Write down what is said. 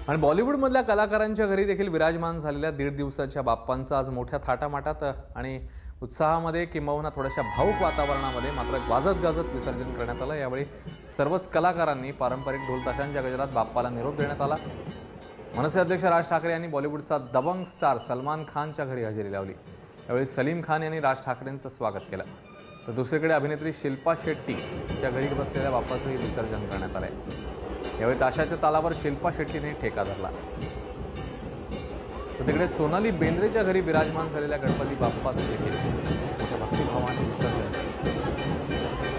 आणि बॉलिवूडमधल्या कलाकारांच्या घरी देखील विराजमान झालेल्या 1.5 दिवसाच्या बाप्पांचं आज मोठ्या थाटामाटात आणि उत्साहामध्ये किंबहुना थोड्याशा भावुक वातावरणामध्ये मात्र वाजत गाजत विसर्जन करण्यात आलं। यावेळी सर्वच कलाकारांनी पारंपरिक ढोल ताशांच्या गजरात बाप्पाला निरोप देण्यात आला। मनसे अध्यक्ष राज ठाकरे यांनी बॉलिवूडचा दबंग स्टार सलमान खानच्या घरी हजेरी लावली। यावेळी सलीम खान यांनी राज ठाकरेंचं स्वागत केलं, तर दुसरीकडे अभिनेत्री शिल्पा शेट्टीच्या घरी बसलेल्या बाप्पाचंही विसर्जन करण्यात आलंय। यावेळी ताशाच्या तालावर शिल्पा शेट्टीने ठेका धरला, तर तिकडे सोनाली बेंद्रेच्या घरी विराजमान झालेल्या गणपती बाप्पाचे देखील मोठ्या भक्तिभावाने विसर्जन केलं।